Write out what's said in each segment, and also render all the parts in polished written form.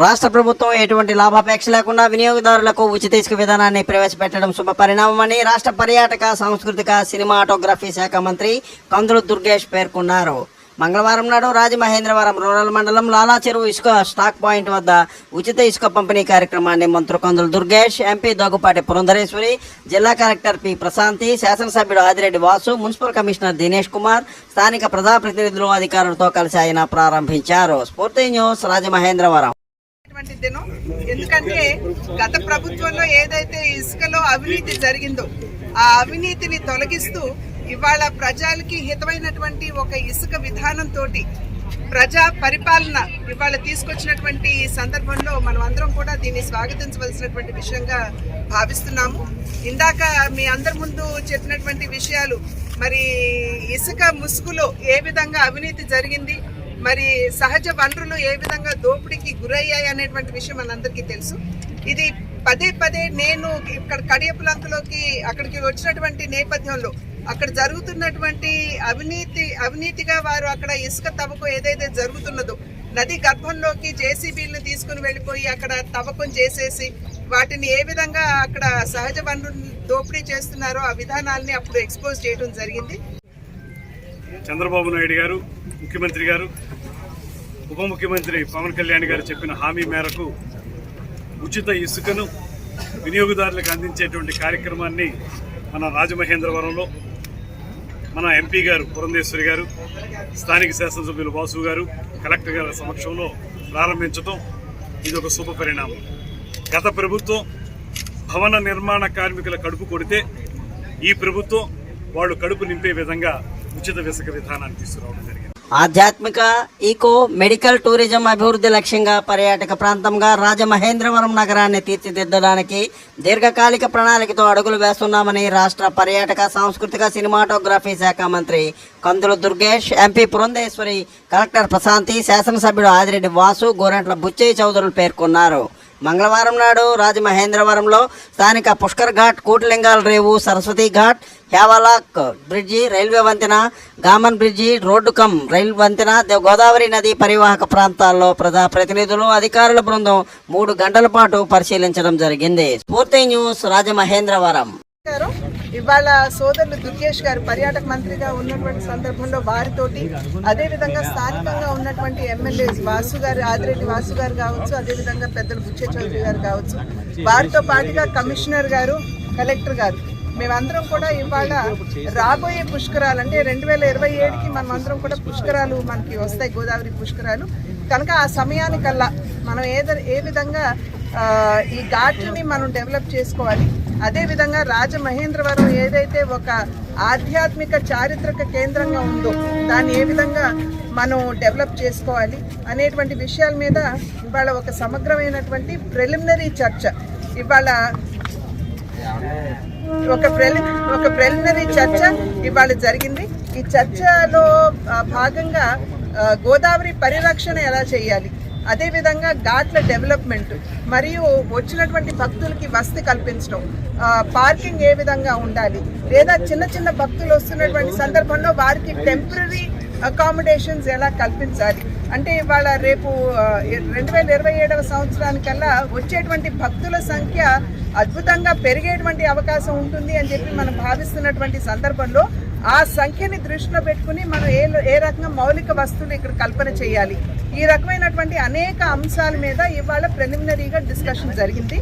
రాష్ట్ర ప్రభుత్వం ఎటువంటి లాభాపేక్ష లేకుండా వినియోగదారులకు ఉచిత ఇసుక విధానాన్ని ప్రవేశపెట్టడం శుభ పరిణామమని రాష్ట్ర పర్యాటక సాంస్కృతిక సినిమాటోగ్రఫీ శాఖ మంత్రి కందుల దుర్గేష్ పేర్కొన్నారు. మంగళవారం నాడు రాజమహేంద్రవరం రూరల్ మండలం లాలా చెరువు ఇసుక స్టాక్ పాయింట్ వద్ద ఉచిత ఇసుక పంపిణీ కార్యక్రమాన్ని మంత్రి కందుల దుర్గేష్, ఎంపీ దగ్గుపాటి పురంధరేశ్వరి, జిల్లా కలెక్టర్ పి ప్రశాంతి, శాసనసభ్యుడు ఆదిరెడ్డి వాసు, మున్సిపల్ కమిషనర్ దినేష్ కుమార్, స్థానిక ప్రజాప్రతినిధులు, అధికారులతో కలిసి ఆయన ప్రారంభించారు. స్ఫూర్తి న్యూస్, రాజమహేంద్రవరం. ఎందుకంటే గత ప్రభుత్వంలో ఏదైతే ఇసుకలో అవినీతి జరిగిందో ఆ అవినీతిని తొలగిస్తూ ఇవాళ ప్రజలకి హితమైనటువంటి ఒక ఇసుక విధానంతో ప్రజా పరిపాలన ఇవాళ తీసుకొచ్చినటువంటి ఈ సందర్భంలో మనం అందరం కూడా దీన్ని స్వాగతించవలసినటువంటి విషయంగా భావిస్తున్నాము. ఇందాక మీ అందరి ముందు చెప్పినటువంటి విషయాలు, మరి ఇసుక ముసుగులో ఏ విధంగా అవినీతి జరిగింది, మరి సహజ వనరులు ఏ విధంగా దోపిడీకి గురయ్యాయి అనేటువంటి విషయం మనందరికీ తెలుసు. ఇది పదే పదే నేను ఇక్కడ కడియపులంకలోకి అక్కడికి వచ్చినటువంటి నేపథ్యంలో అక్కడ జరుగుతున్నటువంటి అవినీతిగా వారు అక్కడ ఇసుక తవ్వకం ఏదైతే జరుగుతున్నదో నది గర్భంలోకి జేసీబీలను తీసుకుని వెళ్ళిపోయి అక్కడ తవ్వకం చేసేసి వాటిని ఏ విధంగా అక్కడ సహజ వనరులు దోపిడీ చేస్తున్నారో ఆ విధానాల్ని అప్పుడు ఎక్స్పోజ్ చేయడం జరిగింది. చంద్రబాబు నాయుడు గారు, ముఖ్యమంత్రి గారు, ఉప ముఖ్యమంత్రి పవన్ కళ్యాణ్ గారు చెప్పిన హామీ మేరకు ఉచిత ఇసుకను వినియోగదారులకు అందించేటువంటి కార్యక్రమాన్ని మన రాజమహేంద్రవరంలో మన ఎంపీ గారు పురంధేశ్వరి గారు, స్థానిక శాసనసభ్యులు వాసు గారు, కలెక్టర్ గారి సమక్షంలో ప్రారంభించడం ఇది ఒక శుభ పరిణామం. గత ప్రభుత్వం భవన నిర్మాణ కార్మికుల కడుపు కొడితే ఈ ప్రభుత్వం వాళ్ళు కడుపు నింపే విధంగా ఉచిత ఇసుక విధానాన్ని తీసుకురావడం జరిగింది. ఆధ్యాత్మిక, ఈకో, మెడికల్ టూరిజం అభివృద్ధి లక్ష్యంగా పర్యాటక ప్రాంతంగా రాజమహేంద్రవరం నగరాన్ని తీర్చిదిద్దడానికి దీర్ఘకాలిక ప్రణాళికతో అడుగులు వేస్తున్నామని రాష్ట్ర పర్యాటక సాంస్కృతిక సినిమాటోగ్రఫీ శాఖ మంత్రి కందుల దుర్గేష్, ఎంపీ పురంధేశ్వరి, కలెక్టర్ ప్రశాంతి, శాసనసభ్యుడు ఆదిరెడ్డి వాసు, గోరంట్ల బుచ్చయ్య చౌదరులు పేర్కొన్నారు. మంగళవారం నాడు రాజమహేంద్రవరంలో స్థానిక పుష్కర్ ఘాట్, కూటలింగాల రేవు, Saraswati Ghat, Havelock bridge, railway వంతెన, Gammon bridge, road cum rail వంతెన, గోదావరి నది పరివాహక ప్రాంతాల్లో ప్రజాప్రతినిధులు, అధికారుల బృందం 3 గంటల పాటు పరిశీలించడం జరిగింది. స్ఫూర్తి న్యూస్, రాజమహేంద్రవరం. ఇవాళ సోదరులు దుర్గేష్ గారు పర్యాటక మంత్రిగా ఉన్నటువంటి సందర్భంలో వారితోటి, అదేవిధంగా స్థానికంగా ఉన్నటువంటి ఎమ్మెల్యేస్ వాసు గారు, ఆదిరెడ్డి వాసు గారు కావచ్చు, అదేవిధంగా పెద్దలు బుచ్చయ్య చౌదరి గారు కావచ్చు, వారితో పాటుగా కమిషనర్ గారు, కలెక్టర్ గారు, మేమందరం కూడా ఇవాళ రాబోయే పుష్కరాలు అంటే 2027కి మనం అందరం కూడా పుష్కరాలు మనకి వస్తాయి, గోదావరి పుష్కరాలు కనుక ఆ సమయానికల్లా మనం ఏ విధంగా ఈ ఘాట్లని మనం డెవలప్ చేసుకోవాలి, అదేవిధంగా రాజమహేంద్రవరం ఏదైతే ఒక ఆధ్యాత్మిక చారిత్రక కేంద్రంగా ఉందో దాన్ని ఏ విధంగా మనం డెవలప్ చేసుకోవాలి అనేటువంటి విషయాల మీద ఇవాళ ఒక సమగ్రమైనటువంటి ప్రిలిమినరీ చర్చ ఇవాళ ఇవాళ జరిగింది. ఈ చర్చలో భాగంగా గోదావరి పరిరక్షణ ఎలా చేయాలి, అదేవిధంగా ఘాట్ల డెవలప్మెంట్ మరియు వచ్చినటువంటి భక్తులకి వసతి కల్పించడం, పార్కింగ్ ఏ విధంగా ఉండాలి, లేదా చిన్న చిన్న భక్తులు వస్తున్నటువంటి సందర్భంలో వారికి టెంపరీ అకామిడేషన్స్ ఎలా కల్పించాలి అంటే ఇవాళ రేపు 2027వ సంవత్సరానికల్లా వచ్చేటువంటి భక్తుల సంఖ్య అద్భుతంగా పెరిగేటువంటి అవకాశం ఉంటుంది అని చెప్పి మనం భావిస్తున్నటువంటి సందర్భంలో ఆ సంఖ్యని దృష్టిలో పెట్టుకుని మనం ఏ రకంగా మౌలిక వస్తువులు ఇక్కడ కల్పన చేయాలి, ఈ రకమైనటువంటి అనేక అంశాల మీద ఇవాళ ప్రిలిమినరీగా డిస్కషన్ జరిగింది.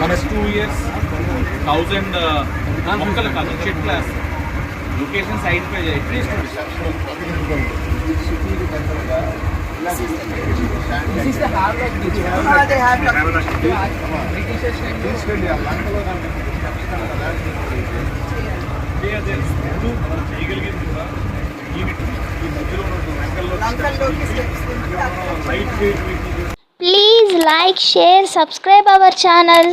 మనకు 2 years 1000 మొక్కలు కాదు చెట్ల లొకేషన్స్ ఐడెంటిఫై చేయాలి. This is the heart of the they have Please like, share, subscribe our channel.